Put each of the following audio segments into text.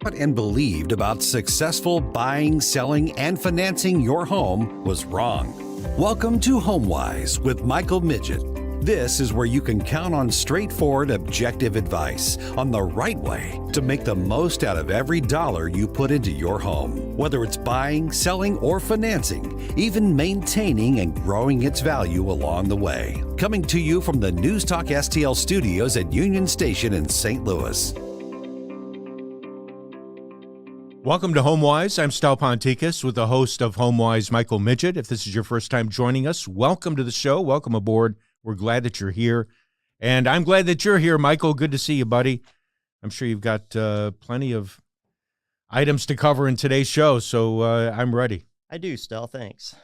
And believed about successful buying, selling, and financing your home was wrong. Welcome to HomeWise with Michael Miget. This is where you can count on straightforward, objective advice on the right way to make the most out of every dollar you put into your home. Whether it's buying, selling, or financing, even maintaining and growing its value along the way. Coming to you from the NewsTalkSTL studios at Union Station in St. Louis. Welcome to HomeWise. I'm Stal Ponticus with the host of HomeWise, Michael Miget. If this is your first time joining us, welcome to the show. Welcome aboard. We're glad that you're here. And I'm glad that you're here, Michael. Good to see you, buddy. I'm sure you've got plenty of items to cover in today's show, so I'm ready. I do, Stel. Thanks.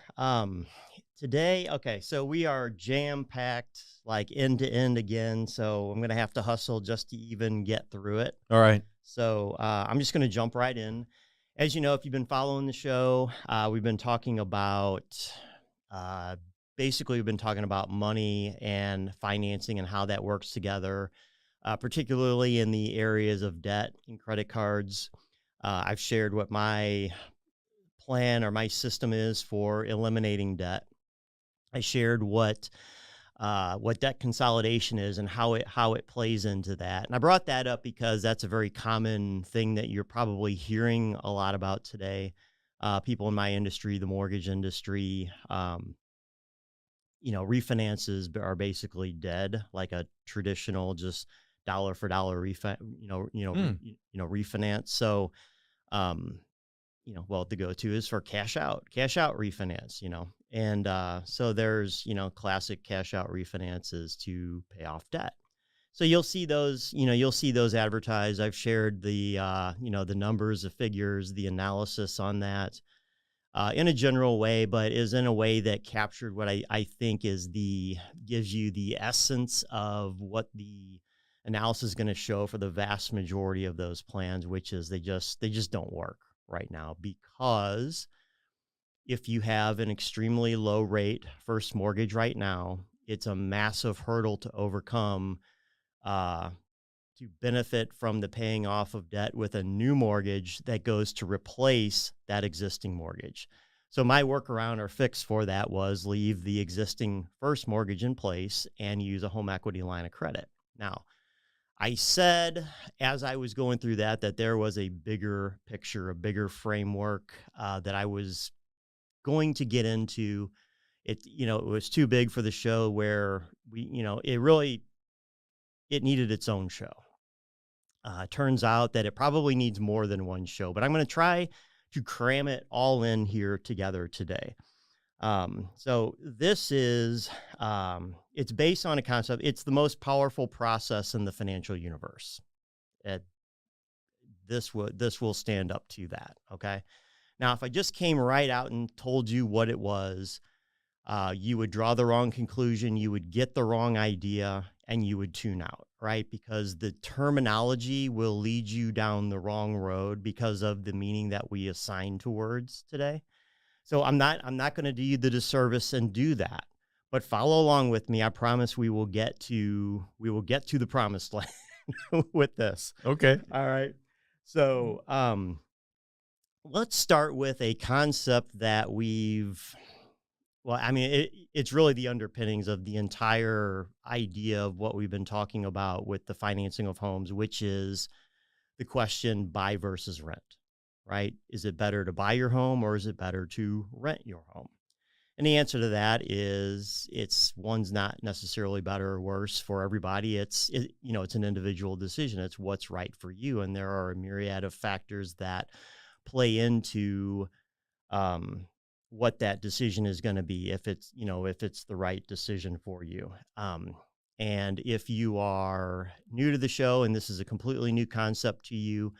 Today, so we are jam-packed, like end to end again, so I'm going to have to hustle just to even get through it. All right. So I'm just going to jump right in. As you know, if you've been following the show, we've been talking about, we've been talking about money and financing and how that works together, particularly in the areas of debt and credit cards. I've shared what my plan or my system is for eliminating debt. I shared what debt consolidation is and how it plays into that. And I brought that up because that's a very common thing that you're probably hearing a lot about today. People in my industry, the mortgage industry, refinances are basically dead, like a traditional just dollar for dollar refinance. So, the go-to is for cash out refinance, and so there's, classic cash out refinances to pay off debt. So you'll see those advertised. I've shared the, the numbers, the figures, the analysis on that in a general way, but is in a way that captured what I think gives you the essence of what the analysis is going to show for the vast majority of those plans, which is they just don't work right now, because if you have an extremely low rate first mortgage right now, it's a massive hurdle to overcome to benefit from the paying off of debt with a new mortgage that goes to replace that existing mortgage. So my workaround or fix for that was leave the existing first mortgage in place and use a home equity line of credit. Now, I said, as I was going through that there was a bigger picture, a bigger framework that I was going to get into. It was too big for the show where it needed its own show. Turns out that it probably needs more than one show, but I'm going to try to cram it all in here together today. So this is, it's based on a concept. It's the most powerful process in the financial universe. This will stand up to that. Okay. Now, if I just came right out and told you what it was, you would draw the wrong conclusion, you would get the wrong idea, and you would tune out, right? Because the terminology will lead you down the wrong road because of the meaning that we assign to words today. So I'm not going to do you the disservice and do that, but follow along with me. I promise we will get to the promised land with this. Okay. All right. So let's start with a concept that it's really the underpinnings of the entire idea of what we've been talking about with the financing of homes, which is the question buy versus rent. Right? Is it better to buy your home or is it better to rent your home? And the answer to that is one's not necessarily better or worse for everybody. It's an individual decision. It's what's right for you. And there are a myriad of factors that play into what that decision is going to be, if it's the right decision for you. And if you are new to the show and this is a completely new concept to you,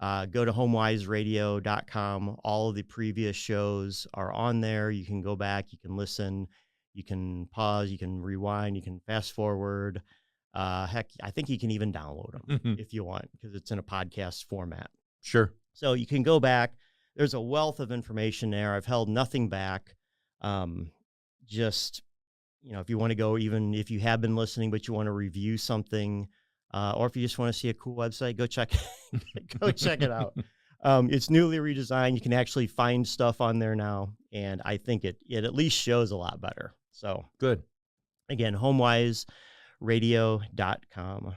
go to HomeWiseRadio.com. All of the previous shows are on there. You can go back, you can listen, you can pause, you can rewind, you can fast forward. Heck, I think you can even download them if you want, because it's in a podcast format. Sure. So you can go back. There's a wealth of information there. I've held nothing back. If you want to go, even if you have been listening, but you want to review something Or if you just want to see a cool website, go check go check it out. It's newly redesigned. You can actually find stuff on there now, and I think it at least shows a lot better. So Good. again, HomeWiseRadio.com.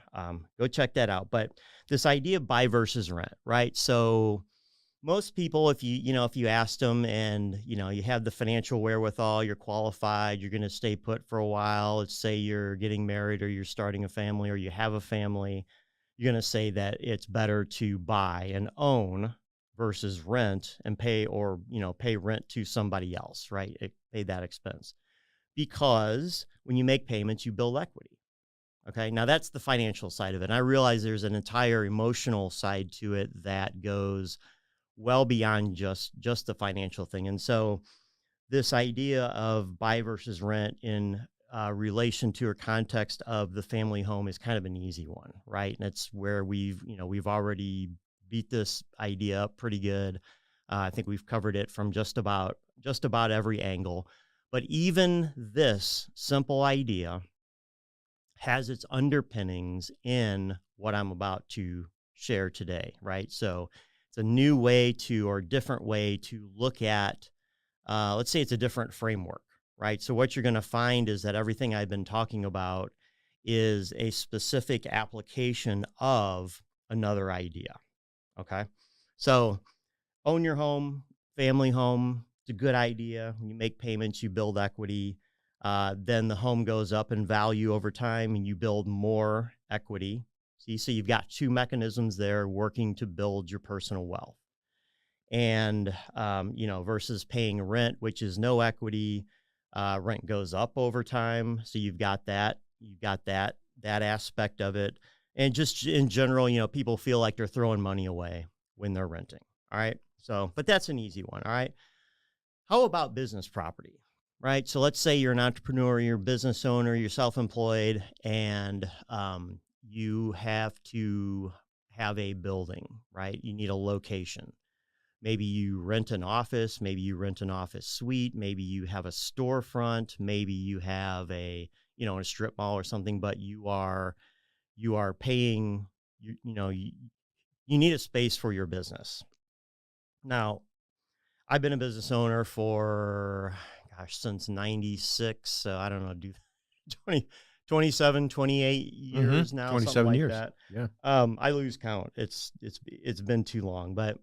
Go check that out. But this idea of buy versus rent, right? So most people, if you asked them and, you have the financial wherewithal, you're qualified, you're going to stay put for a while. Let's say you're getting married or you're starting a family or you have a family, you're going to say that it's better to buy and own versus rent and pay rent to somebody else, right? Pay that expense. Because when you make payments, you build equity. Okay. Now that's the financial side of it. And I realize there's an entire emotional side to it that goes well beyond just the financial thing. And so this idea of buy versus rent in relation to or context of the family home is kind of an easy one, right? And it's where we've already beat this idea up pretty good. I think we've covered it from just about every angle. But even this simple idea has its underpinnings in what I'm about to share today, right? So it's a new way or different way to look at, let's say it's a different framework, right? So what you're going to find is that everything I've been talking about is a specific application of another idea, okay? So own your home, family home, it's a good idea. When you make payments, you build equity. Then the home goes up in value over time and you build more equity. See, so you've got two mechanisms there working to build your personal wealth. And, versus paying rent, which is no equity, rent goes up over time. So you've got that aspect of it. And just in general, people feel like they're throwing money away when they're renting. All right. So, but that's an easy one. All right. How about business property? Right. So let's say you're an entrepreneur, you're a business owner, you're self-employed, and you have to have a building, right? You need a location. Maybe you rent an office, maybe you rent an office suite, maybe you have a storefront, maybe you have a strip mall or something, but you are paying, you need a space for your business. Now, I've been a business owner for, since 96. So I don't know, 27, 28 years now. 27 like years. That. Yeah. I lose count. It's been too long, but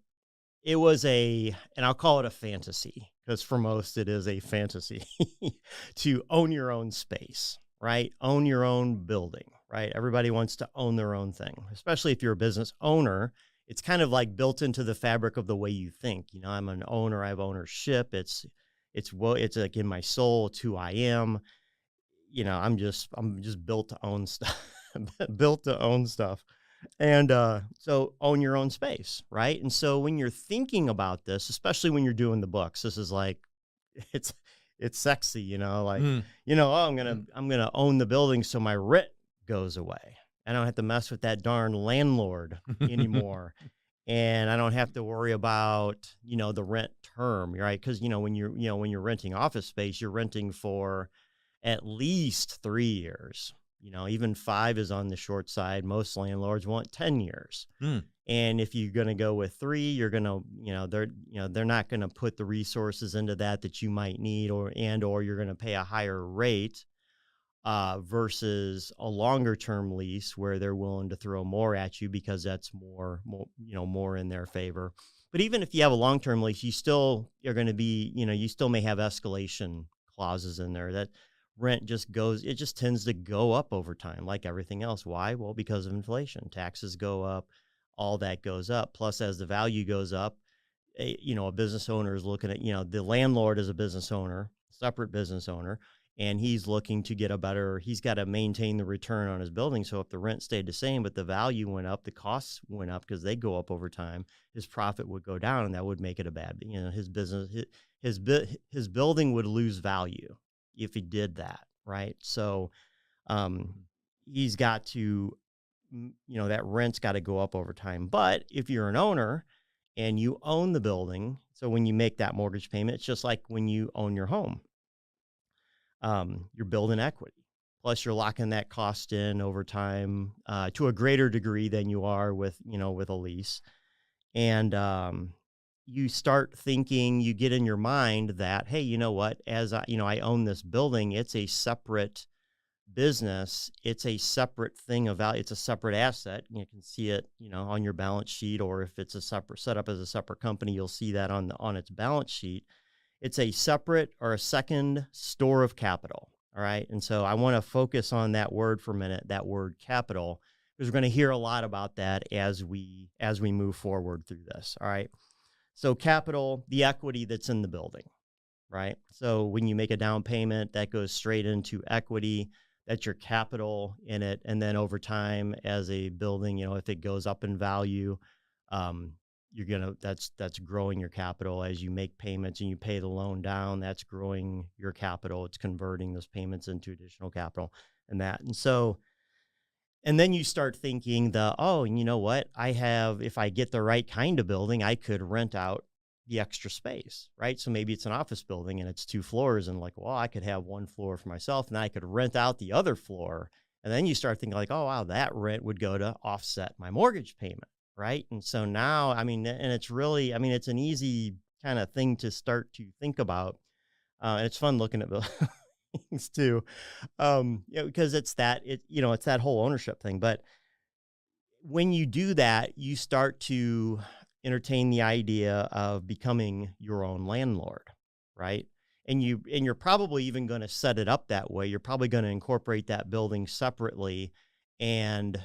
it was and I'll call it a fantasy, because for most it is a fantasy to own your own space, right? Own your own building, right? Everybody wants to own their own thing, especially if you're a business owner. It's kind of like built into the fabric of the way you think. I'm an owner. I have ownership. It's like in my soul. It's who I am. I'm just built to own stuff, built to own stuff. And so own your own space, right? And so when you're thinking about this, especially when you're doing the books, this is like, it's sexy, oh, I'm gonna own the building so my rent goes away. I don't have to mess with that darn landlord anymore. And I don't have to worry about, the rent term, right? Because, when you're renting office space, you're renting for at least 3 years. Even 5 is on the short side. Most landlords want 10 years. And if you're going to go with 3, you're going to, they're not going to put the resources into that you might need, or you're going to pay a higher rate versus a longer term lease where they're willing to throw more at you because that's more in their favor. But even if you have a long-term lease, you still are going to be, you still may have escalation clauses in there that rent just tends to go up over time, like everything else. Why? Well, because of inflation. Taxes go up, all that goes up. Plus, as the value goes up, a business owner is looking at, the landlord is a business owner, separate business owner, and he's looking to he's got to maintain the return on his building. So if the rent stayed the same, but the value went up, the costs went up because they go up over time, his profit would go down, and that would make it a bad, his business, his building would lose value if he did that, right? So he's got to, that rent's got to go up over time. But if you're an owner and you own the building, so when you make that mortgage payment, it's just like when you own your home. You're building equity. Plus, you're locking that cost in over time to a greater degree than you are with, with a lease. And you start thinking, you get in your mind that, hey, you know what? As I own this building, it's a separate business. It's a separate thing of value. It's a separate asset. You can see it, on your balance sheet, or if it's a separate set up as a separate company, you'll see that on its balance sheet. It's a separate or a second store of capital. All right. And so I want to focus on that word for a minute, that word capital, because we're going to hear a lot about that as we move forward through this. All right. So capital, the equity that's in the building, right? So when you make a down payment, that goes straight into equity. That's your capital in it. And then over time, as a building, if it goes up in value, that's growing your capital as you make payments and you pay the loan down. That's growing your capital. It's converting those payments into additional capital and that. And then you start thinking you know what? If I get the right kind of building, I could rent out the extra space, right? So maybe it's an office building and it's 2 floors, and I could have 1 floor for myself and I could rent out the other floor. And then you start thinking oh, wow, that rent would go to offset my mortgage payment, right? And so now, and it's really, it's an easy kind of thing to start to think about. And it's fun looking at things too, because it's that whole ownership thing. But when you do that, you start to entertain the idea of becoming your own landlord, right? And you're probably even going to set it up that way. You're probably going to incorporate that building separately and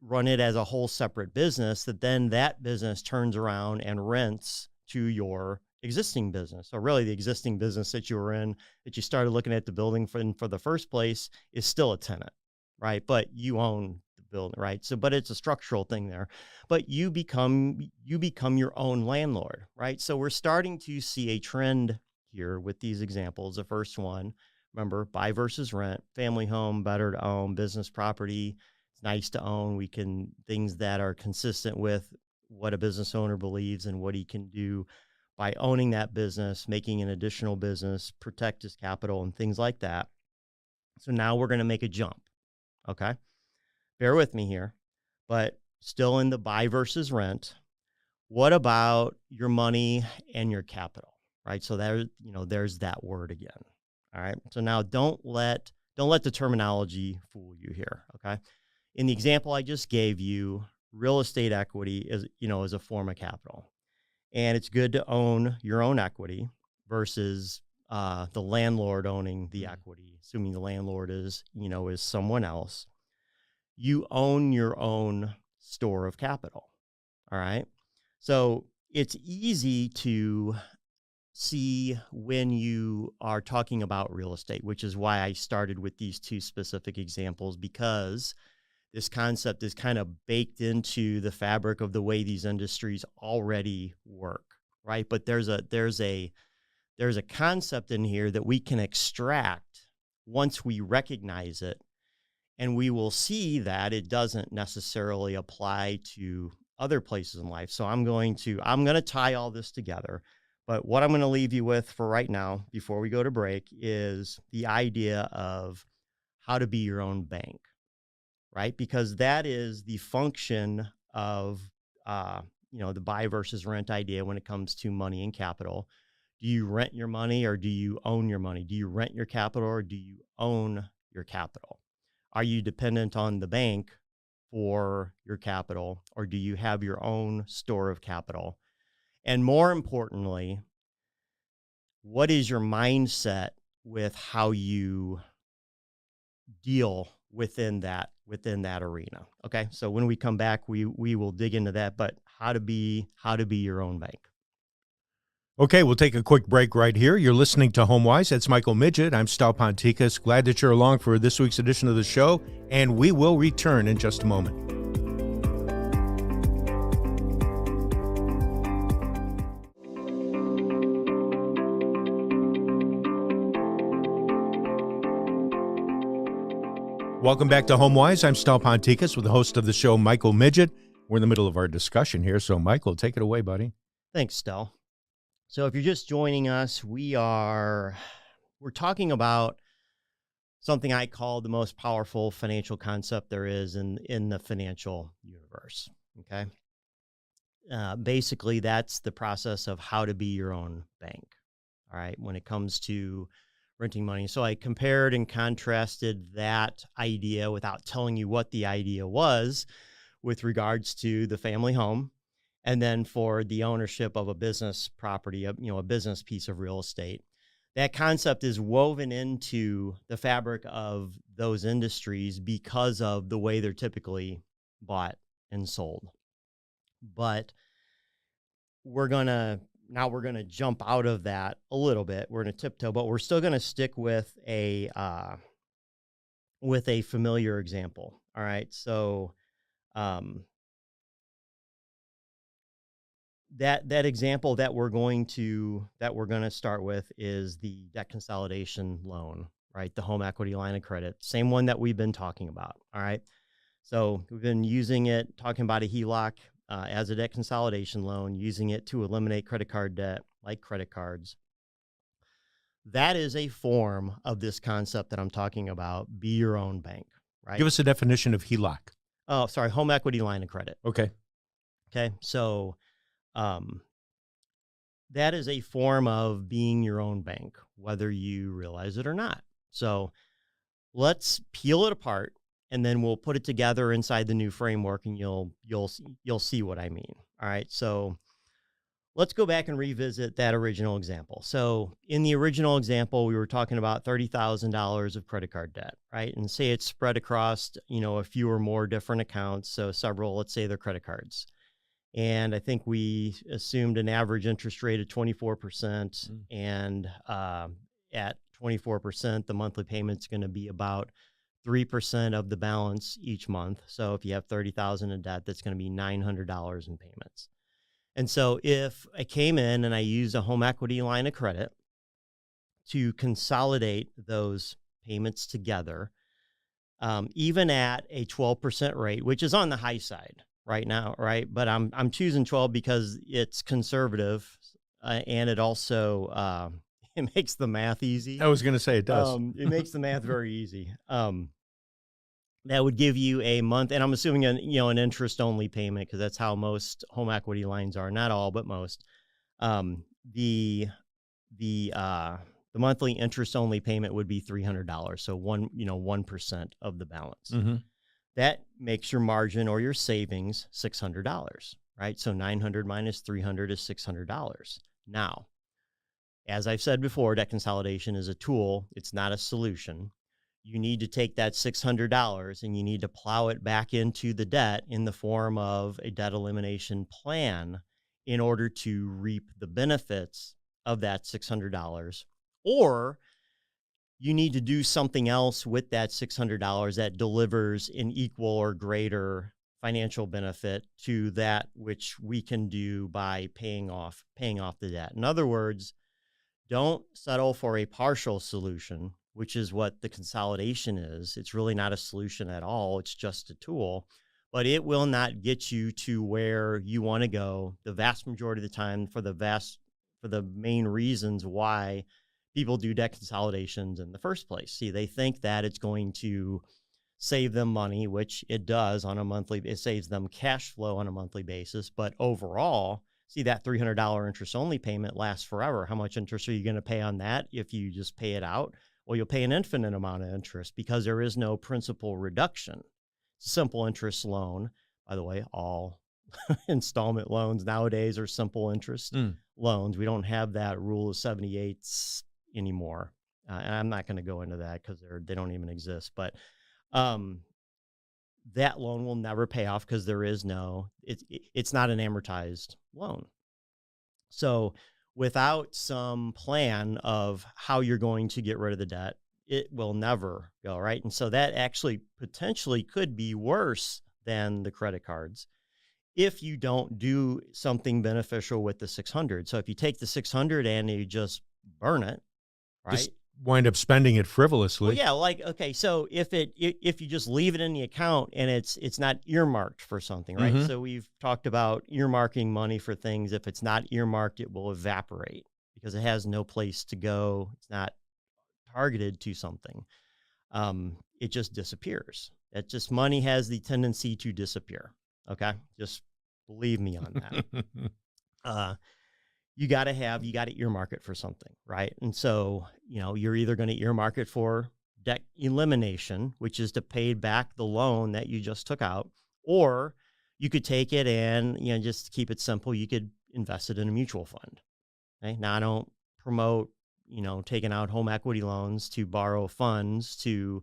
run it as a whole separate business, that business turns around and rents to your existing business. So really the existing business that you were in, that you started looking at the building for the first place, is still a tenant, right? But you own the building, right? So, but it's a structural thing there, but you become your own landlord, right? So we're starting to see a trend here with these examples. The first one, remember, buy versus rent, family home, better to own, business property, it's nice to own. Things that are consistent with what a business owner believes and what he can do by owning that business, making an additional business, protect his capital and things like that. So now we're going to make a jump. Okay. Bear with me here, but still in the buy versus rent. What about your money and your capital, right? So there's that word again. All right. So now don't let the terminology fool you here. Okay. In the example I just gave you, real estate equity is a form of capital. And it's good to own your own equity versus the landlord owning the equity, assuming the landlord is someone else. You own your own store of capital. All right. So it's easy to see when you are talking about real estate, which is why I started with these 2 specific examples, because this concept is kind of baked into the fabric of the way these industries already work, right? But there's a concept in here that we can extract once we recognize it, and we will see that it doesn't necessarily apply to other places in life. So I'm going to tie all this together. But what I'm going to leave you with for right now, before we go to break, is the idea of how to be your own bank. Right? Because that is the function of, the buy versus rent idea when it comes to money and capital. Do you rent your money or do you own your money? Do you rent your capital or do you own your capital? Are you dependent on the bank for your capital, or do you have your own store of capital? And more importantly, what is your mindset with how you deal within that arena? Okay. So when we come back, we will dig into that, but how to be your own bank. Okay, we'll take a quick break right here. You're listening to HomeWise. That's Michael Miget. I'm Stal Ponticus. Glad that you're along for this week's edition of the show, and we will return in just a moment. Welcome back to HomeWise. I'm Stal Ponticus with the host of the show, Michael Miget. We're in the middle of our discussion here, so Michael, take it away, buddy. Thanks, Stal. So if you're just joining us, we're talking about something I call the most powerful financial concept there is in the financial universe. Okay. Basically, that's the process of how to be your own bank. All right. When it comes to renting money. So I compared and contrasted that idea without telling you what the idea was with regards to the family home. And then for the ownership of a business property, a business piece of real estate. That concept is woven into the fabric of those industries because of the way they're typically bought and sold. But we're going to jump out of that a little bit. We're going to tiptoe, but we're still going to stick with a familiar example. All right. So that example that we're going to start with is the debt consolidation loan, right? The home equity line of credit, same one that we've been talking about. All right. So we've been using it, talking about a HELOC as a debt consolidation loan, using it to eliminate credit card debt, like credit cards. That is a form of this concept that I'm talking about. Be your own bank, right? Give us a definition of HELOC. Oh, sorry, home equity line of credit. Okay. So that is a form of being your own bank, whether you realize it or not. So let's peel it apart, and then we'll put it together inside the new framework, and you'll see what I mean. All right. So let's go back and revisit that original example. So in the original example, we were talking about $30,000 of credit card debt, right? And say it's spread across, a few or more different accounts. So several, let's say they're credit cards. And I think we assumed an average interest rate of 24%. And at 24%, the monthly payment's going to be about 3% of the balance each month. So if you have $30,000 in debt, that's going to be $900 in payments. And so if I came in and I used a home equity line of credit to consolidate those payments together, even at a 12% rate, which is on the high side right now, right? But I'm choosing 12 because it's conservative, and it also it makes the math easy. I was going to say it does. It makes the math very easy. That would give you a month, and I'm assuming an interest only payment, because that's how most home equity lines are. Not all, but most. The monthly interest only payment would be $300. So 1% of the balance. Mm-hmm. That makes your margin or your savings $600, right? So 900 minus 300 is $600. Now, as I've said before, debt consolidation is a tool. It's not a solution. You need to take that $600 and you need to plow it back into the debt in the form of a debt elimination plan in order to reap the benefits of that $600. Or you need to do something else with that $600 that delivers an equal or greater financial benefit to that which we can do by paying off the debt. In other words, don't settle for a partial solution, which is what the consolidation is. It's really not a solution at all. It's just a tool, but it will not get you to where you want to go the vast majority of the time for the main reasons why people do debt consolidations in the first place. See, they think that it's going to save them money, which it does on a monthly. It saves them cash flow on a monthly basis, but overall, see, that $300 interest only payment lasts forever. How much interest are you going to pay on that if you just pay it out? Well, you'll pay an infinite amount of interest because there is no principal reduction. It's a simple interest loan. By the way, all installment loans nowadays are simple interest loans. We don't have that rule of 78s anymore. And I'm not going to go into that because they don't even exist. But that loan will never pay off because there is it's not an amortized loan. So without some plan of how you're going to get rid of the debt, it will never go, right? And so that actually potentially could be worse than the credit cards if you don't do something beneficial with the 600. So if you take the 600 and you just burn it, right? Just wind up spending it frivolously. Well, yeah, okay. So if you just leave it in the account and it's not earmarked for something, right? Mm-hmm. So we've talked about earmarking money for things. If it's not earmarked, it will evaporate because it has no place to go. It's not targeted to something. it just disappears. It just, money has the tendency to disappear. Okay. Just believe me on that. You got to earmark it for something, right? And so, you're either going to earmark it for debt elimination, which is to pay back the loan that you just took out, or you could take it and, just to keep it simple, you could invest it in a mutual fund. Okay. Now, I don't promote, taking out home equity loans to borrow funds to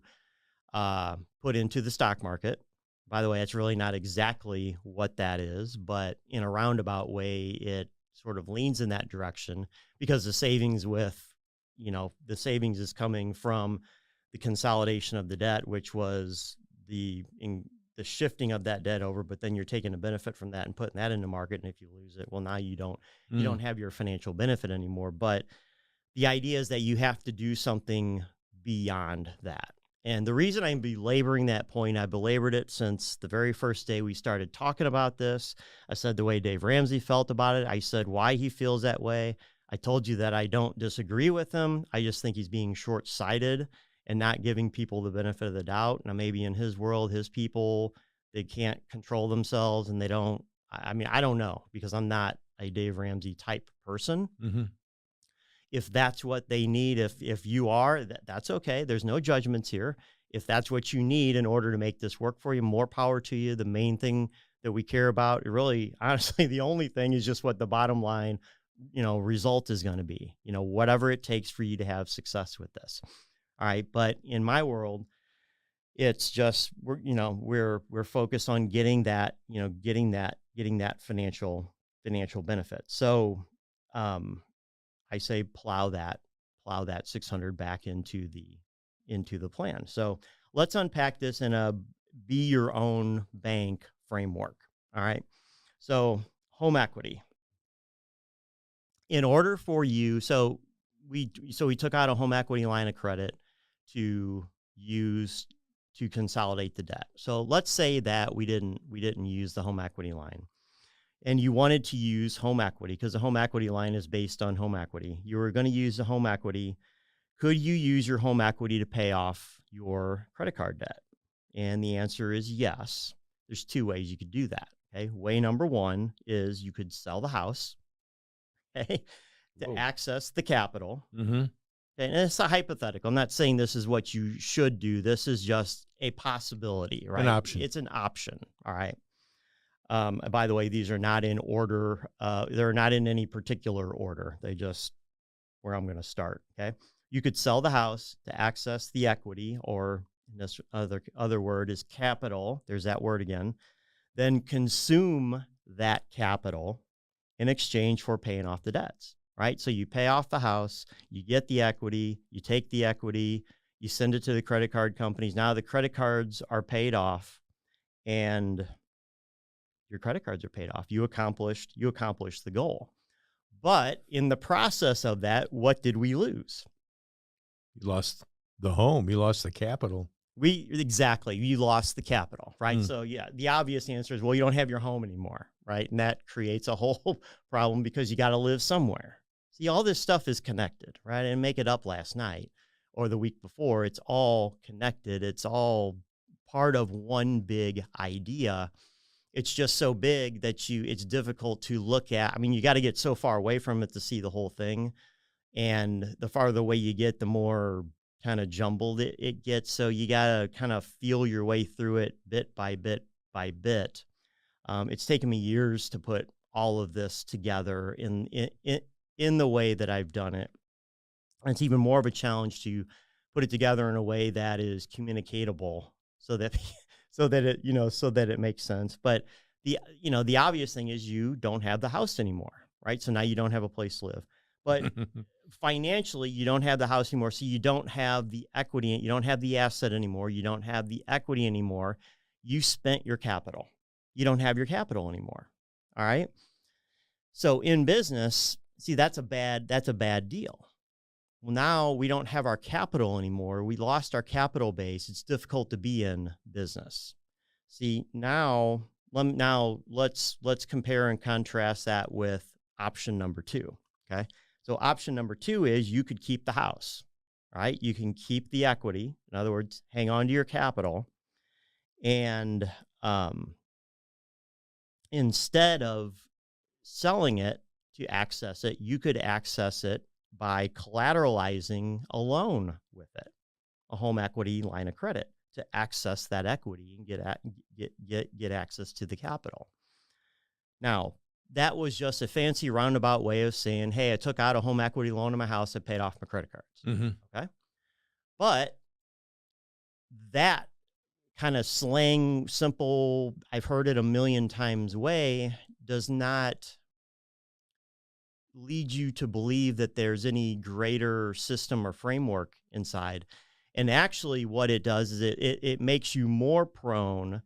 put into the stock market. By the way, it's really not exactly what that is, but in a roundabout way, it sort of leans in that direction, because the savings is coming from the consolidation of the debt, which was the shifting of that debt over, but then you're taking a benefit from that and putting that in the market. And if you lose it, well, now you don't have your financial benefit anymore. But the idea is that you have to do something beyond that. And the reason I'm belaboring that point, I belabored it since the very first day we started talking about this. I said the way Dave Ramsey felt about it. I said why he feels that way. I told you that I don't disagree with him. I just think he's being short-sighted and not giving people the benefit of the doubt. Now, maybe in his world, his people, they can't control themselves and they don't. I mean, I don't know, because I'm not a Dave Ramsey type person. Mm-hmm. If that's what they need, if you are, that's okay. There's no judgments here. If that's what you need in order to make this work for you, more power to you. The main thing that we care about, really, honestly, the only thing is just what the bottom line, result is going to be, whatever it takes for you to have success with this. All right. But in my world, it's just, we're focused on getting that financial benefit. So, I say plow that 600 back into the plan. So let's unpack this in a be your own bank framework. All right. So home equity. In order for you, so we took out a home equity line of credit to use to consolidate the debt. So let's say that we didn't use the home equity line, and you wanted to use home equity because the home equity line is based on home equity. You were going to use the home equity. Could you use your home equity to pay off your credit card debt? And the answer is yes. There's two ways you could do that. Okay. Way number one is you could sell the house, okay, to access the capital. Mm-hmm. Okay, and it's a hypothetical. I'm not saying this is what you should do. This is just a possibility, right? An option. It's an option. All right. By the way, these are not in order. They're not in any particular order. They just where I'm going to start. Okay. You could sell the house to access the equity, or this other word is capital. There's that word again. Then consume that capital in exchange for paying off the debts, right? So you pay off the house, you get the equity, you take the equity, you send it to the credit card companies. Now the credit cards are paid off and your credit cards are paid off. You accomplished the goal. But in the process of that, what did we lose? You lost the home. You lost the capital. You lost the capital, right? So yeah, the obvious answer is, well, you don't have your home anymore, right? And that creates a whole problem because you got to live somewhere. See, all this stuff is connected, right? I didn't make it up last night or the week before. It's all connected. It's all part of one big idea. It's just so big that it's difficult to look at. I mean, you got to get so far away from it to see the whole thing. And the farther away you get, the more kind of jumbled it gets. So you got to kind of feel your way through it bit by bit by bit. It's taken me years to put all of this together in the way that I've done it. And it's even more of a challenge to put it together in a way that is communicatable so that it makes sense. But the obvious thing is you don't have the house anymore, right? So now you don't have a place to live. But financially, you don't have the house anymore. So you don't have the equity. You don't have the asset anymore. You don't have the equity anymore. You spent your capital. You don't have your capital anymore. All right. So in business, see, that's a bad deal. Well, now we don't have our capital anymore. We lost our capital base. It's difficult to be in business. See, now let's compare and contrast that with option number two. Okay. So option number two is you could keep the house. right? You can keep the equity. In other words, hang on to your capital. And instead of selling it to access it, you could access it by collateralizing a loan with it, a home equity line of credit, to access that equity and get access to the capital. Now, that was just a fancy roundabout way of saying, hey, I took out a home equity loan on my house, I paid off my credit cards. Okay. But that kind of slang, simple, I've heard it a million times way, does not lead you to believe that there's any greater system or framework inside. And actually what it does is it makes you more prone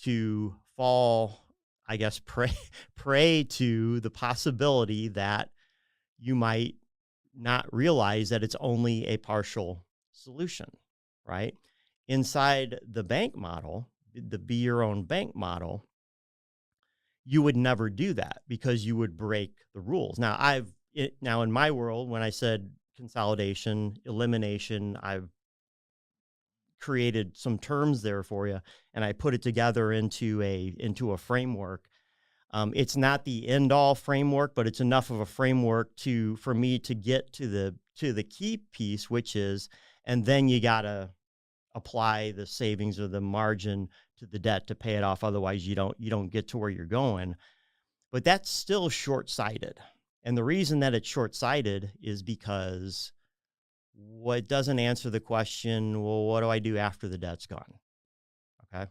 to fall, I guess, prey to the possibility that you might not realize that it's only a partial solution, right? Inside the bank model, the be your own bank model, you would never do that because you would break the rules. Now, now in my world, when I said consolidation, elimination, I've created some terms there for you, and I put it together into a framework. It's not the end all framework, but it's enough of a framework for me to get to the key piece, which is, and then you gotta apply the savings or the margin to the debt to pay it off. Otherwise, you don't get to where you're going. But that's still short-sighted. And the reason that it's short-sighted is because what doesn't answer the question, well, what do I do after the debt's gone? Okay.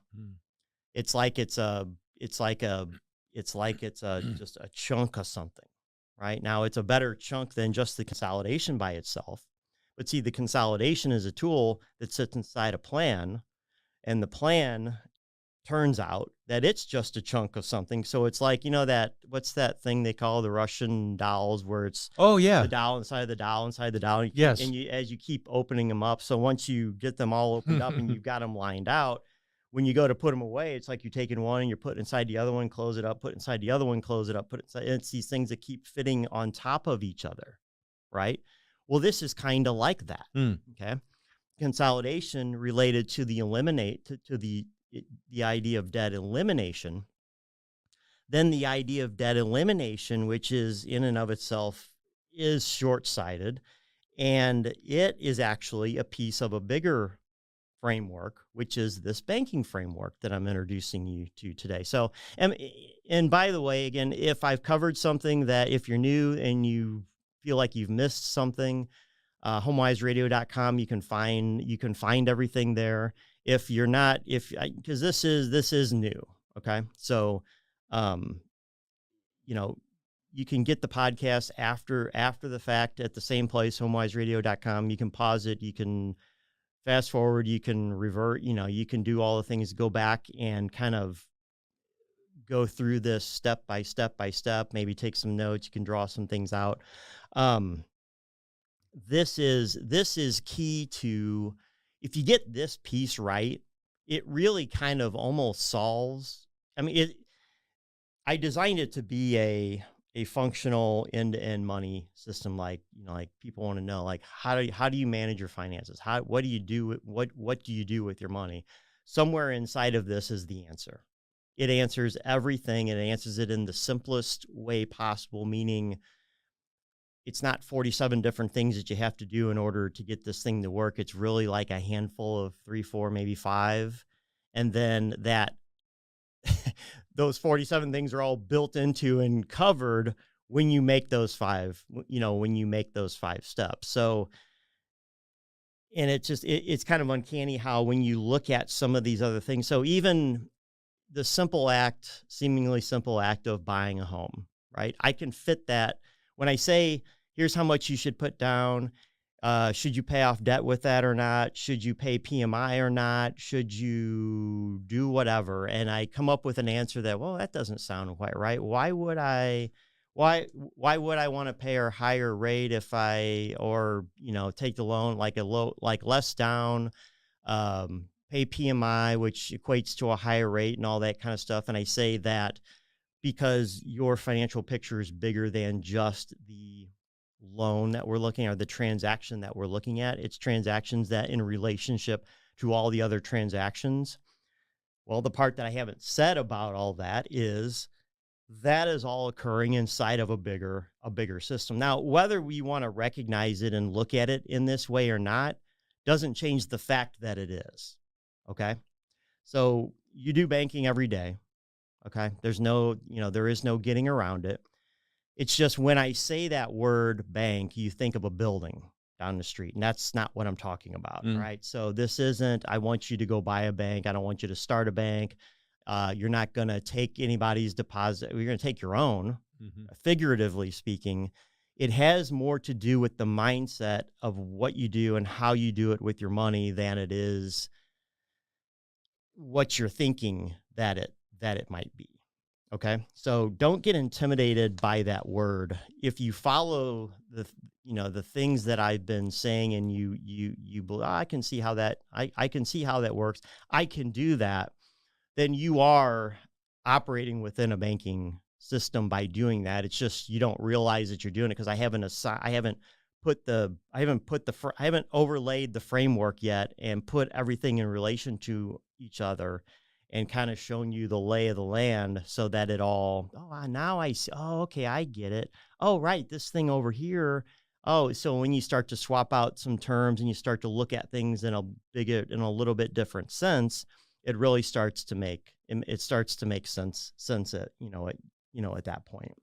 It's like it's just a chunk of something, right? Now it's a better chunk than just the consolidation by itself. But see, the consolidation is a tool that sits inside a plan, and the plan turns out that it's just a chunk of something. So it's like, that, what's that thing they call the Russian dolls, where it's the doll inside the doll inside the doll. Yes. And as you keep opening them up. So once you get them all opened up and you've got them lined out, when you go to put them away, it's like you're taking one and you're putting inside the other one, close it up, put inside the other one, close it up, put it inside. It's these things that keep fitting on top of each other, right? Well, this is kind of like that. Okay. Consolidation related to the idea of debt elimination. Then the idea of debt elimination, which is in and of itself is short-sighted, and it is actually a piece of a bigger framework, which is this banking framework that I'm introducing you to today. So, and by the way, again, if I've covered something that, if you're new and you feel like you've missed something, HomeWiseRadio.com, you can find everything there. If you're not, because this is new. Okay. So, you can get the podcast after the fact at the same place, HomeWiseRadio.com. You can pause it. You can fast forward. You can revert. You can do all the things, go back and kind of go through this step by step, maybe take some notes. You can draw some things out. This is key to, if you get this piece right, it really kind of almost solves. I designed it to be a functional end-to-end money system. Like people want to know, like, how do you manage your finances? What do you do? What do you do with your money? Somewhere inside of this is the answer. It answers everything. It answers it in the simplest way possible, meaning it's not 47 different things that you have to do in order to get this thing to work. It's really like a handful of 3, 4, maybe 5. And then those 47 things are all built into and covered when you make those 5, steps. So, and it's kind of uncanny how when you look at some of these other things, so even the seemingly simple act of buying a home, right? I can fit that. When I say, here's how much you should put down, should you pay off debt with that or not? Should you pay PMI or not? Should you do whatever? And I come up with an answer that, well, that doesn't sound quite right. Why would I want to pay a higher rate if take the loan like less down, pay PMI, which equates to a higher rate and all that kind of stuff. And I say that because your financial picture is bigger than just the loan that we're looking at, or the transaction that we're looking at. It's transactions that in relationship to all the other transactions. Well, the part that I haven't said about all that is all occurring inside of a bigger system. Now, whether we want to recognize it and look at it in this way or not doesn't change the fact that it is. Okay. So you do banking every day. Okay. There is no getting around it. It's just when I say that word bank, you think of a building down the street, and that's not what I'm talking about. Right. So this isn't, I want you to go buy a bank. I don't want you to start a bank. You're not going to take anybody's deposit. You're going to take your own, figuratively speaking. It has more to do with the mindset of what you do and how you do it with your money than it is what you're thinking that it might be. Okay. So don't get intimidated by that word. If you follow the things that I've been saying and you believe, I can see how that, I can see how that works. I can do that. Then you are operating within a banking system by doing that. It's just you don't realize that you're doing it because I haven't overlaid the framework yet and put everything in relation to each other and kind of shown you the lay of the land so that it all, now I see, okay, I get it. Oh, right, this thing over here. Oh, so when you start to swap out some terms and you start to look at things in a little bit different sense, it really starts to make sense at that point.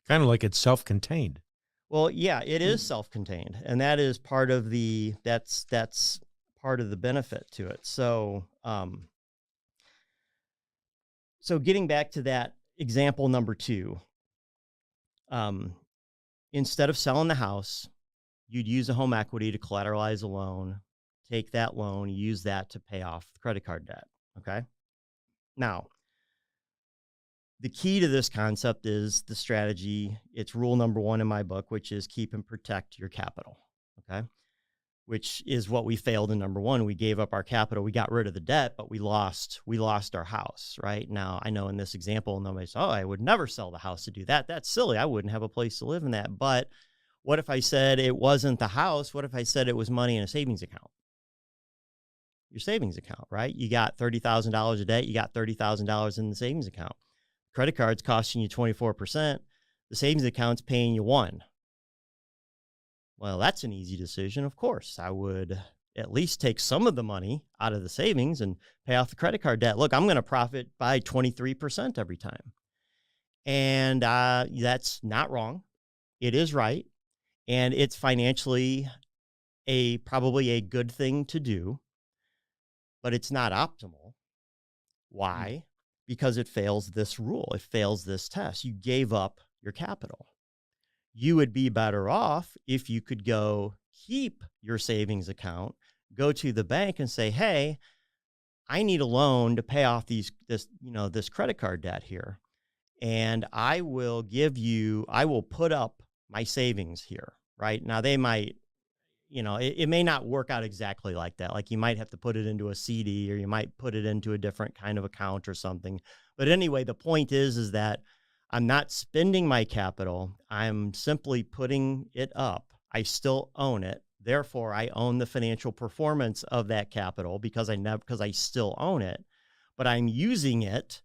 Kind of like it's self-contained. Well, yeah, it is self-contained, and that is part of that's part of the benefit to it. So, so getting back to that example number 2, instead of selling the house, you'd use a home equity to collateralize a loan, take that loan, use that to pay off the credit card debt. Okay. Now, the key to this concept is the strategy. It's rule number 1 in my book, which is keep and protect your capital. Okay. Which is what we failed in number 1. We gave up our capital. We got rid of the debt, but we lost our house. Right now, I know in this example, nobody says, I would never sell the house to do that. That's silly. I wouldn't have a place to live in that. But what if I said it wasn't the house? What if I said it was money in a savings account? Your savings account, right? You got $30,000 of debt. You got $30,000 in the savings account. Credit card's costing you 24%. The savings account's paying you 1%. Well, that's an easy decision. Of course, I would at least take some of the money out of the savings and pay off the credit card debt. Look, I'm going to profit by 23% every time. And that's not wrong. It is right. And it's financially probably a good thing to do, but it's not optimal. Why? Because it fails this rule. It fails this test. You gave up your capital. You would be better off if you could go keep your savings account, go to the bank and say, hey, I need a loan to pay off this credit card debt here. And I will put up my savings here, right? Now they might, it may not work out exactly like that. Like you might have to put it into a CD or you might put it into a different kind of account or something. But anyway, the point is that I'm not spending my capital. I'm simply putting it up. I still own it. Therefore, I own the financial performance of that capital because I still own it, but I'm using it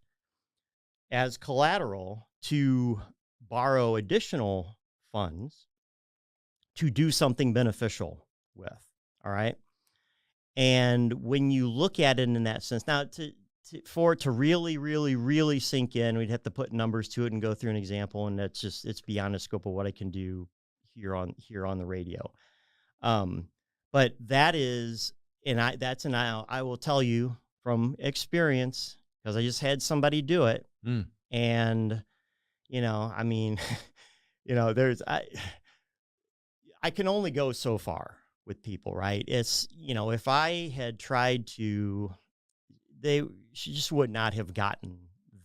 as collateral to borrow additional funds to do something beneficial with. All right. And when you look at it in that sense, now for it to really, really, really sink in, we'd have to put numbers to it and go through an example. And it's beyond the scope of what I can do here on the radio. But that is, I will tell you from experience, because I just had somebody do it. And, I can only go so far with people, right? It's, if I had tried to, she just would not have gotten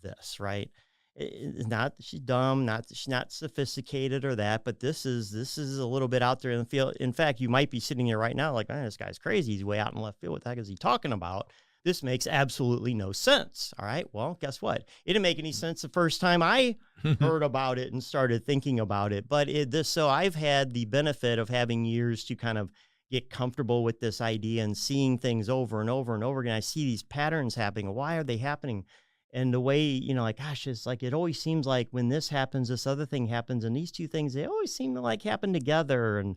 this, right? It's not that she's dumb, she's not sophisticated or that, but this is a little bit out there in the field. In fact, you might be sitting here right now like, man, this guy's crazy. He's way out in left field. What the heck is he talking about? this makes absolutely no sense. All right. Well, guess what? It didn't make any sense the first time I heard about it and started thinking about it. But so I've had the benefit of having years to kind of get comfortable with this idea and seeing things over and over and over again. I see these patterns happening. Why are they happening? And the way, like, gosh, it's like, it always seems like when this happens, this other thing happens. And these two things, they always seem to like happen together. And,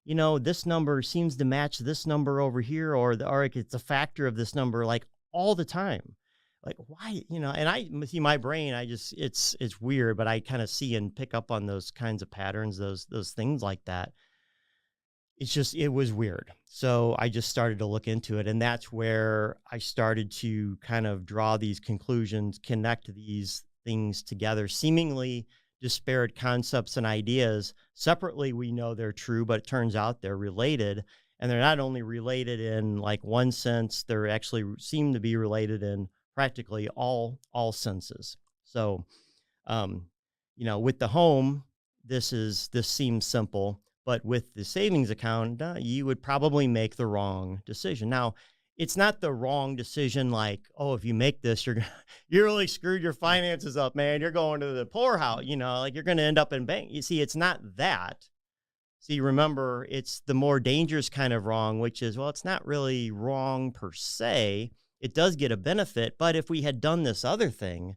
this number seems to match this number over here, or it's a factor of this number, like all the time. Like, why, and I see my brain, it's weird, but I kind of see and pick up on those kinds of patterns, those things like that. It was weird. So I just started to look into it. And that's where I started to kind of draw these conclusions, connect these things together, seemingly disparate concepts and ideas. Separately, we know they're true, but it turns out they're related. And they're not only related in like one sense, they're actually seem to be related in practically all senses. So, with the home, this seems simple. But with the savings account, you would probably make the wrong decision. Now, it's not the wrong decision like, oh, if you make this, you really screwed your finances up, man. You're going to the poorhouse, like you're going to end up in bank. You see, it's not that. See, remember, it's the more dangerous kind of wrong, which is, well, it's not really wrong per se. It does get a benefit. But if we had done this other thing,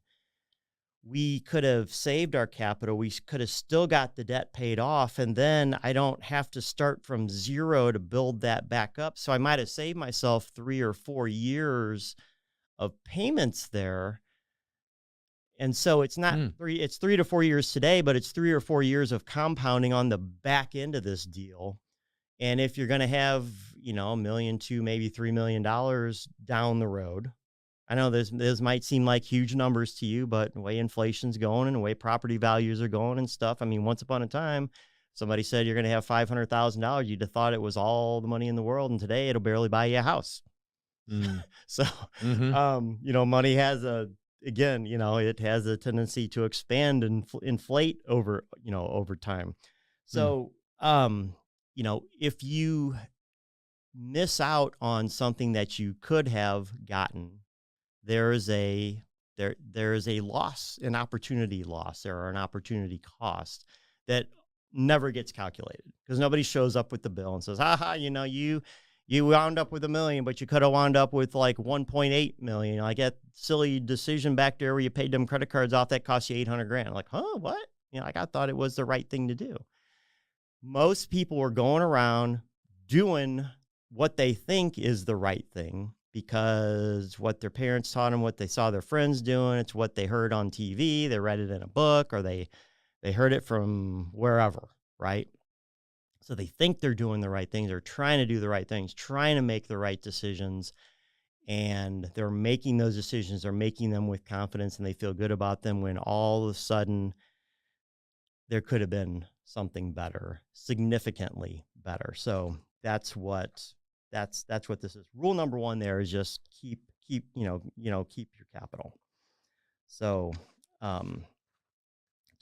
we could have saved our capital. We could have still got the debt paid off. And then I don't have to start from zero to build that back up. So I might have saved myself 3 or 4 years of payments there. And so it's not it's 3 to 4 years today, but it's 3 or 4 years of compounding on the back end of this deal. And if you're going to have, $1 million, $2 million, maybe $3 million down the road, I know this might seem like huge numbers to you, but the way inflation's going and the way property values are going and stuff. I mean, once upon a time, somebody said you're going to have $500,000. You'd have thought it was all the money in the world. And today it'll barely buy you a house. So, money has it has a tendency to expand and inflate over time. So, if you miss out on something that you could have gotten, there is a loss, an opportunity loss, or an opportunity cost that never gets calculated because nobody shows up with the bill and says, you wound up with $1 million, but you could have wound up with like 1.8 million. Like that silly decision back there where you paid them credit cards off that cost you $800,000. Like, what? I thought it was the right thing to do. Most people are going around doing what they think is the right thing, because what their parents taught them, what they saw their friends doing, it's what they heard on TV, they read it in a book, or they heard it from wherever, right? So they think they're doing the right things, they're trying to do the right things, trying to make the right decisions, and they're making those decisions, they're making them with confidence, and they feel good about them, when all of a sudden there could have been something better, significantly better. So that's what this is. Rule number 1 there is just keep your capital. So, tell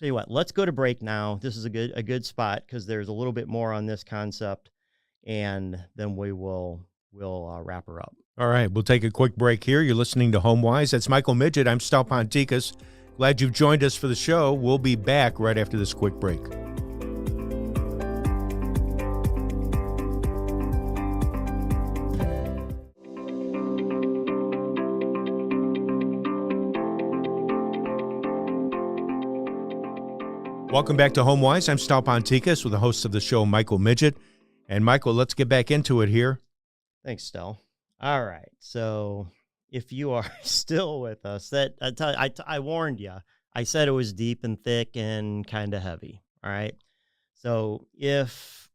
you what, let's go to break now. This is a good spot because there's a little bit more on this concept, and then we'll wrap her up. All right, we'll take a quick break here. You're listening to HomeWise. That's Michael Miget. I'm Stal Ponticus. Glad you've joined us for the show. We'll be back right after this quick break. Welcome back to HomeWise. I'm Stal Ponticus with the host of the show, Michael Miget. And Michael, let's get back into it here. Thanks, Stal. All right. So if you are still with us, I warned you. I said it was deep and thick and kind of heavy. All right. So if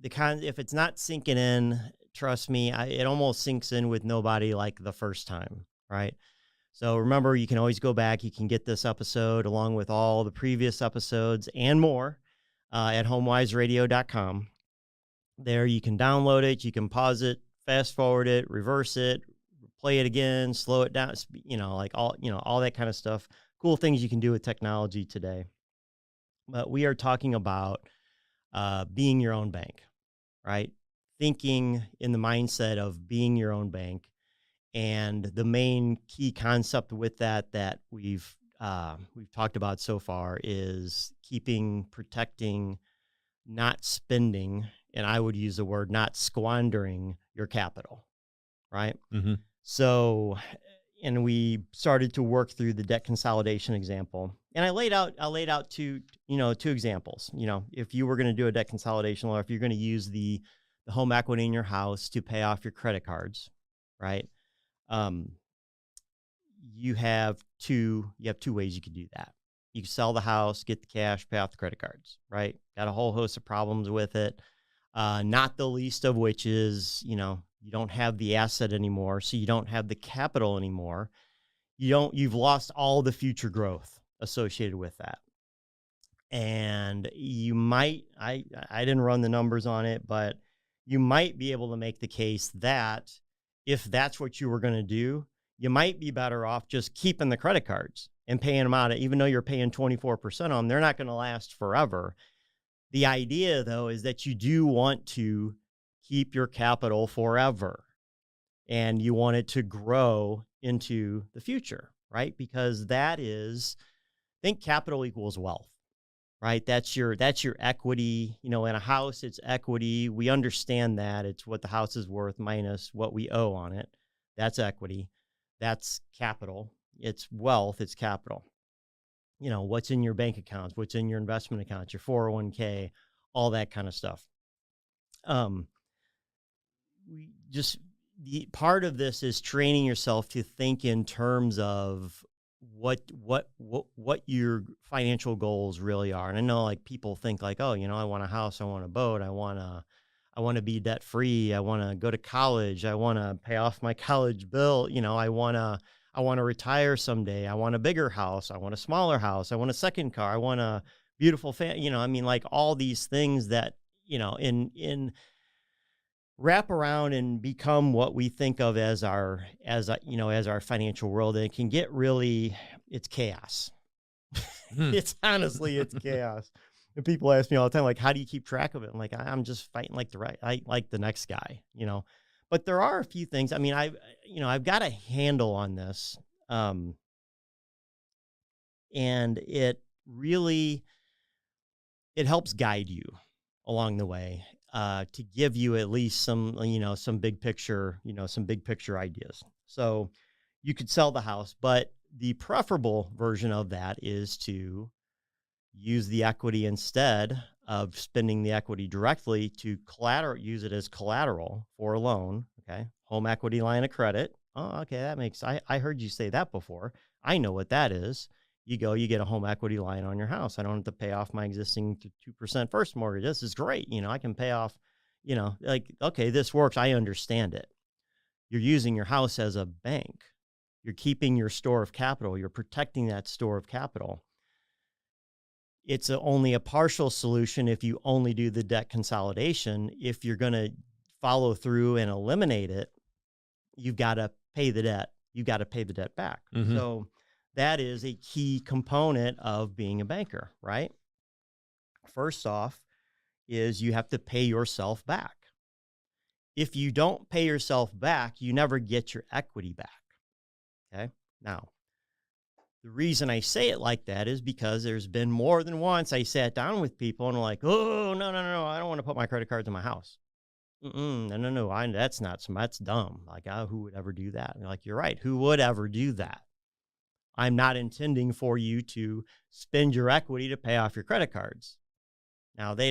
it's not sinking in, trust me, it almost sinks in with nobody like the first time. Right. So remember, you can always go back. You can get this episode along with all the previous episodes and more at HomeWiseRadio.com. There you can download it. You can pause it, fast forward it, reverse it, play it again, slow it down, all that kind of stuff. Cool things you can do with technology today. But we are talking about being your own bank, right? Thinking in the mindset of being your own bank. And the main key concept with that we've talked about so far is protecting, not spending, and I would use the word not squandering your capital, right? Mm-hmm. So, and we started to work through the debt consolidation example, and I laid out two examples. If you were going to do a debt consolidation, or if you're going to use the home equity in your house to pay off your credit cards, right? You have two ways you could do that. You can sell the house, get the cash, pay off the credit cards, right? Got a whole host of problems with it. Not the least of which is, you don't have the asset anymore, so you don't have the capital anymore. You've lost all the future growth associated with that. And you might, I didn't run the numbers on it, but you might be able to make the case that if that's what you were going to do, you might be better off just keeping the credit cards and paying them out. Even though you're paying 24% on them, they're not going to last forever. The idea, though, is that you do want to keep your capital forever, and you want it to grow into the future, right? Because think capital equals wealth, right? That's your equity. In a house, it's equity. We understand that. It's what the house is worth minus what we owe on it. That's equity. That's capital. It's wealth. It's capital. What's in your bank accounts, what's in your investment accounts, your 401k, all that kind of stuff. Part of this is training yourself to think in terms of what your financial goals really are. And I know people think I want a house, I want a boat, I want to be debt free, I want to go to college, I want to pay off my college bill, I want to retire someday, I want a bigger house, I want a smaller house, I want a second car, I want a beautiful family, all these things that in wrap around and become what we think of as our financial world. And it can get it's chaos. It's chaos. And people ask me all the time, how do you keep track of it? I'm I'm just fighting like the next guy, but there are a few things. I've got a handle on this. And it helps guide you along the way. To give you at least some big picture ideas. So you could sell the house, but the preferable version of that is to use the equity instead of spending the equity directly to use it as collateral for a loan. Okay. Home equity line of credit. Oh, okay. I heard you say that before. I know what that is. You get a home equity line on your house. I don't have to pay off my existing 2% first mortgage. This is great. I can pay off, okay, this works. I understand it. You're using your house as a bank. You're keeping your store of capital. You're protecting that store of capital. It's only a partial solution if you only do the debt consolidation. If you're going to follow through and eliminate it, you've got to pay the debt. You've got to pay the debt back. Mm-hmm. So that is a key component of being a banker, right? First off is you have to pay yourself back. If you don't pay yourself back, you never get your equity back, okay? Now, the reason I say it like that is because there's been more than once I sat down with people and like, oh, no, I don't want to put my credit cards in my house. No, that's dumb. Who would ever do that? And you're right. Who would ever do that? I'm not intending for you to spend your equity to pay off your credit cards. Now they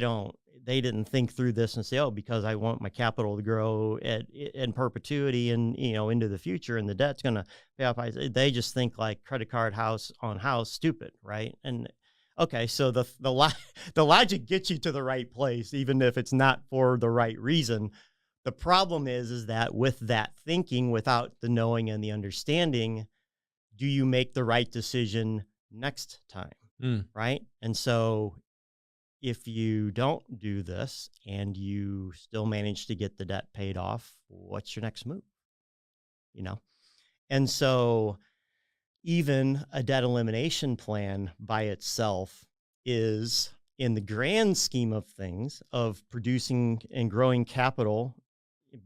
didn't think through this and say, oh, because I want my capital to grow in perpetuity and, into the future and the debt's going to pay off. They just think credit card house on house, stupid. Right. And okay. So the logic gets you to the right place, even if it's not for the right reason. The problem is that with that thinking, without the knowing and the understanding, do you make the right decision next time? Right. And so if you don't do this and you still manage to get the debt paid off, what's your next move? And so even a debt elimination plan by itself is, in the grand scheme of things, of producing and growing capital,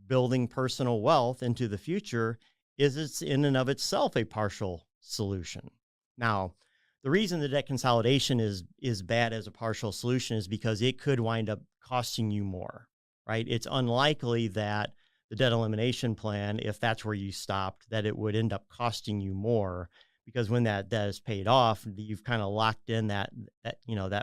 building personal wealth into the future, is it's in and of itself a partial solution. Now, the reason the debt consolidation is bad as a partial solution is because it could wind up costing you more, right? It's unlikely that the debt elimination plan, if that's where you stopped, that it would end up costing you more, because when that debt is paid off, you've kind of locked in that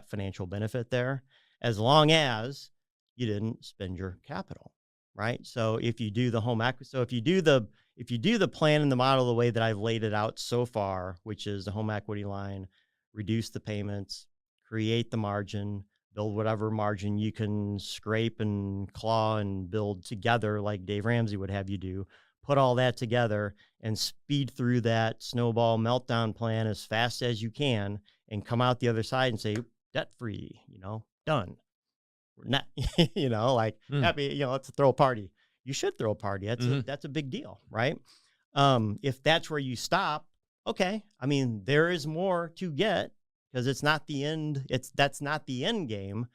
financial benefit there, as long as you didn't spend your capital, right? So if you do the home equity, so if you do the plan and the model the way that I've laid it out so far, which is the home equity line, reduce the payments, create the margin, build whatever margin you can scrape and claw and build together, like Dave Ramsey would have you do, put all that together and speed through that snowball meltdown plan as fast as you can and come out the other side and say, debt free, done. We're not, happy, let's throw a party. You should throw a party. That's a big deal, right? If that's where you stop, okay. I mean, there is more to get, because it's not the end. That's not the end game,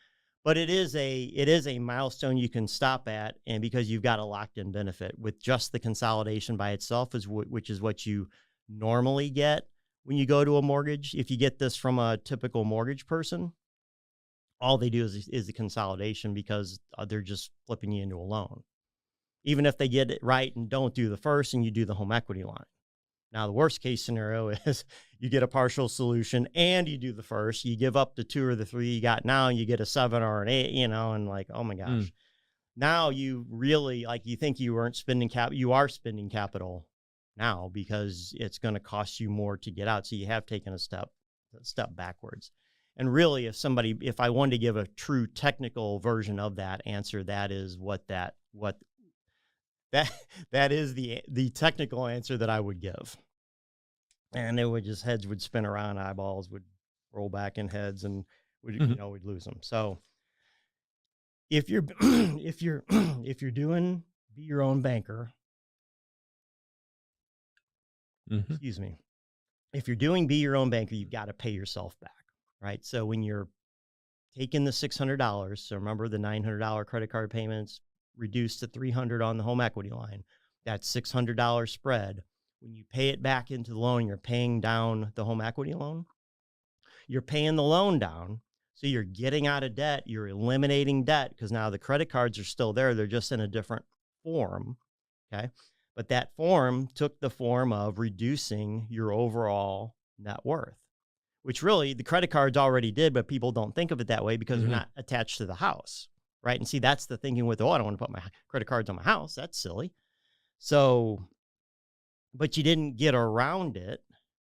but it is a milestone you can stop at, and because you've got a locked in benefit with just the consolidation by itself, which is what you normally get when you go to a mortgage. If you get this from a typical mortgage person, all they do is the consolidation, because they're just flipping you into a loan. Even if they get it right and don't do the first and you do the home equity line. Now, the worst case scenario is you get a partial solution and you do the first, you give up the 2 or the 3 you got now, and you get a 7 or an 8, and like, oh my gosh. Now you really, you think you weren't spending capital, you are spending capital now, because it's going to cost you more to get out. So you have taken a step backwards. And really, if I wanted to give a true technical version of that answer, that is that is the technical answer that I would give. And it would just, heads would spin around, eyeballs would roll back in heads, and we'd lose them. So if you're doing be your own banker, excuse me, if you're doing be your own banker, you've got to pay yourself back, right? So when you're taking the $600, so remember the $900 credit card payments reduced to $300 on the home equity line, that $600 spread, when you pay it back into the loan, you're paying down the home equity loan. You're paying the loan down, so you're getting out of debt. You're eliminating debt, because now the credit cards are still there. They're just in a different form, okay? But that form took the form of reducing your overall net worth, which really the credit cards already did, but people don't think of it that way because they're not attached to the house. Right. And see, that's the thinking with, I don't want to put my credit cards on my house. That's silly. So, but you didn't get around it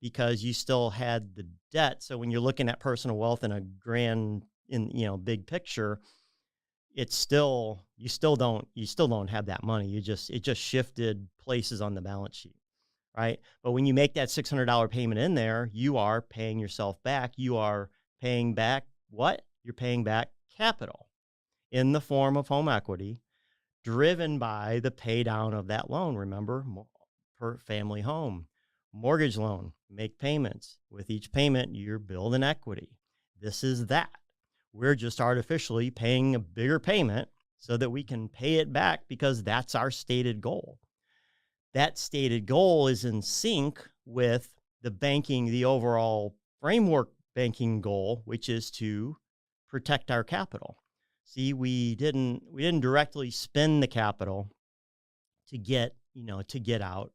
because you still had the debt. So when you're looking at personal wealth in a big picture, you still don't have that money. It just shifted places on the balance sheet. Right. But when you make that $600 payment in there, you are paying yourself back. You are paying back what? You're paying back capital in the form of home equity, driven by the pay down of that loan. Remember, per family home, mortgage loan, make payments. With each payment, you're building equity. This is that. We're just artificially paying a bigger payment so that we can pay it back, because that's our stated goal. That stated goal is in sync with the overall framework banking goal, which is to protect our capital. See, we didn't directly spend the capital to get out,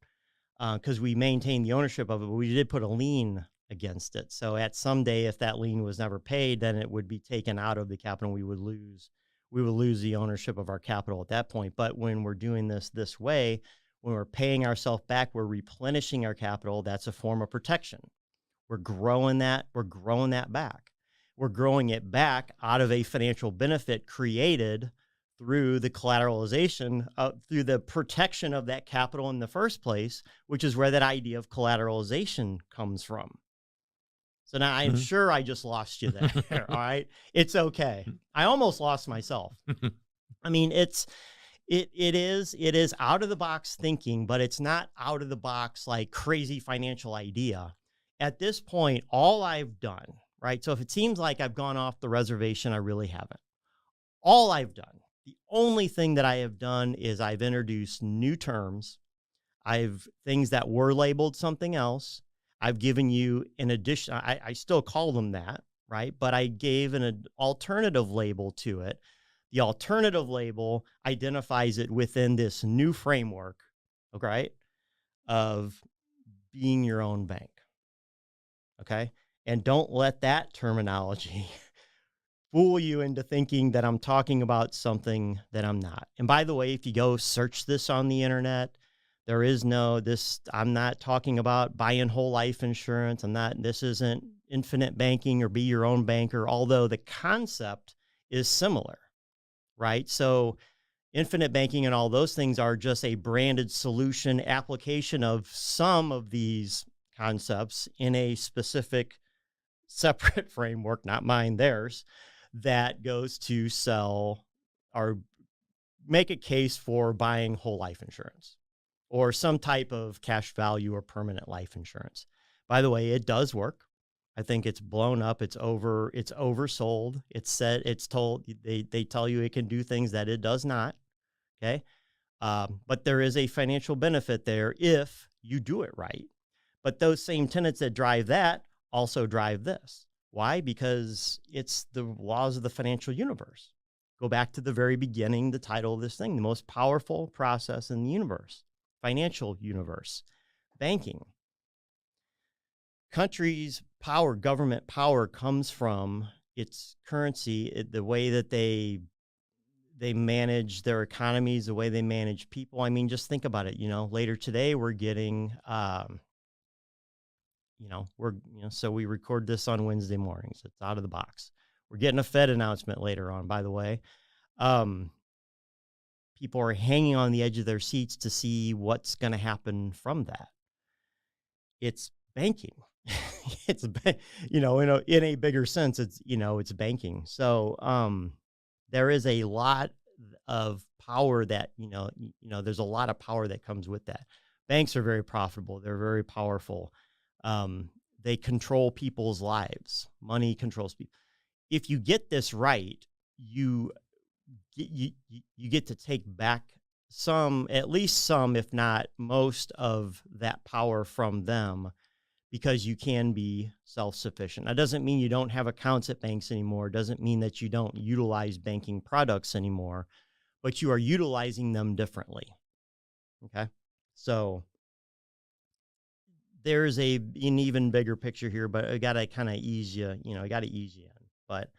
because we maintained the ownership of it, but we did put a lien against it. So at some day, if that lien was never paid, then it would be taken out of the capital. We would lose the ownership of our capital at that point. But when we're doing this way, when we're paying ourselves back, we're replenishing our capital. That's a form of protection. We're growing that back. We're growing it back out of a financial benefit created through the collateralization, through the protection of that capital in the first place, which is where that idea of collateralization comes from. So now I'm sure I just lost you there. All right. It's okay. I almost lost myself. I mean, it is out of the box thinking, but it's not out of the box like crazy financial idea. At this point, all I've done, right? So if it seems like I've gone off the reservation, I really haven't. All I've done, the only thing that I have done is I've introduced new terms. things that were labeled something else. I've given you an addition. I still call them that, right? But I gave an alternative label to it. The alternative label identifies it within this new framework, okay, of being your own bank, okay? And don't let that terminology fool you into thinking that I'm talking about something that I'm not. And by the way, if you go search this on the internet, there is no this. I'm not talking about buying whole life insurance. This isn't infinite banking or be your own banker, although the concept is similar, right? So infinite banking and all those things are just a branded solution application of some of these concepts in a specific separate framework, not mine, theirs, that goes to sell or make a case for buying whole life insurance or some type of cash value or permanent life insurance. By the way, it does work. I think it's blown up. It's oversold. It's told, they tell you it can do things that it does not. Okay. But there is a financial benefit there if you do it right. But those same tenets that drive that also drive this. Why? Because it's the laws of the financial universe. Go back to the very beginning, the title of this thing, the most powerful process in the universe, financial universe, banking. Countries' power, government power comes from its currency, the way that they manage their economies, the way they manage people. I mean, just think about it. Later today we're getting, so we record this on Wednesday mornings. It's out of the box. We're getting a Fed announcement later on, by the way. People are hanging on the edge of their seats to see what's going to happen from that. It's banking. It's, in a bigger sense, it's banking. So there is a lot of power that, there's a lot of power that comes with that. Banks are very profitable. They're very powerful. They control people's lives. Money controls people. If you get this right, you get to take back at least some, if not most of that power from them, because you can be self-sufficient. That doesn't mean you don't have accounts at banks anymore. It doesn't mean that you don't utilize banking products anymore, but you are utilizing them differently. Okay. So there's an even bigger picture here, but I got to kind of ease you, in. But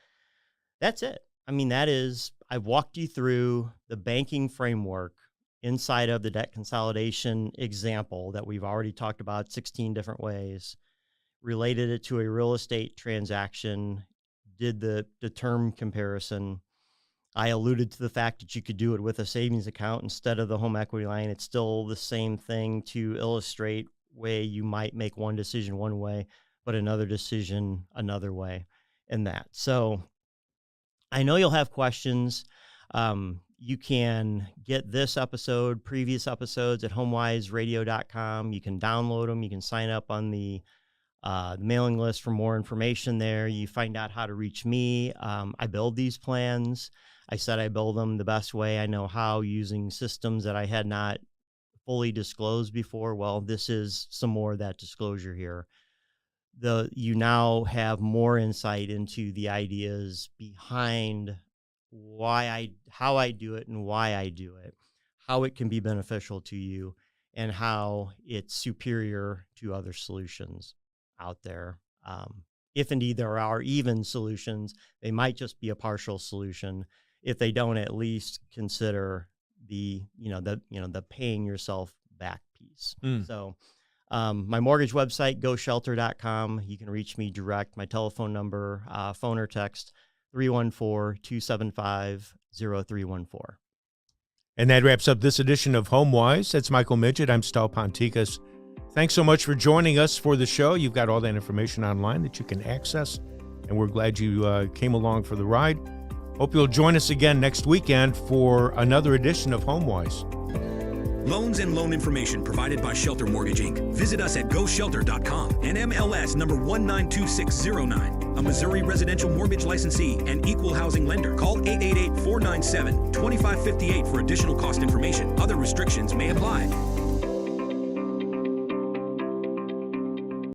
that's it. I mean, I've walked you through the banking framework inside of the debt consolidation example that we've already talked about 16 different ways, related it to a real estate transaction, did the term comparison. I alluded to the fact that you could do it with a savings account instead of the home equity line. It's still the same thing to illustrate way you might make one decision one way, but another decision another way in that. So I know you'll have questions. You can get this episode, previous episodes at HomeWiseRadio.com. You can download them. You can sign up on the mailing list for more information there. You find out how to reach me. I build these plans. I said I build them the best way I know how, using systems that I had not fully disclosed before. Well, this is some more of that disclosure here. You now have more insight into the ideas behind how I do it and why I do it, how it can be beneficial to you, and how it's superior to other solutions out there. If indeed there are even solutions, they might just be a partial solution. If they don't, at least consider the paying yourself back piece. So my mortgage website, GoShelter.com. You can reach me direct. My telephone number, phone or text, 314-275-0314. And that wraps up this edition of HomeWise. That's Michael Miget. I'm Stal Ponticus. Thanks so much for joining us for the show. You've got all that information online that you can access, and we're glad you came along for the ride. Hope you'll join us again next weekend for another edition of HomeWise. Loans and loan information provided by Shelter Mortgage, Inc. Visit us at GoShelter.com and MLS number 192609. A Missouri residential mortgage licensee and equal housing lender. Call 888-497-2558 for additional cost information. Other restrictions may apply.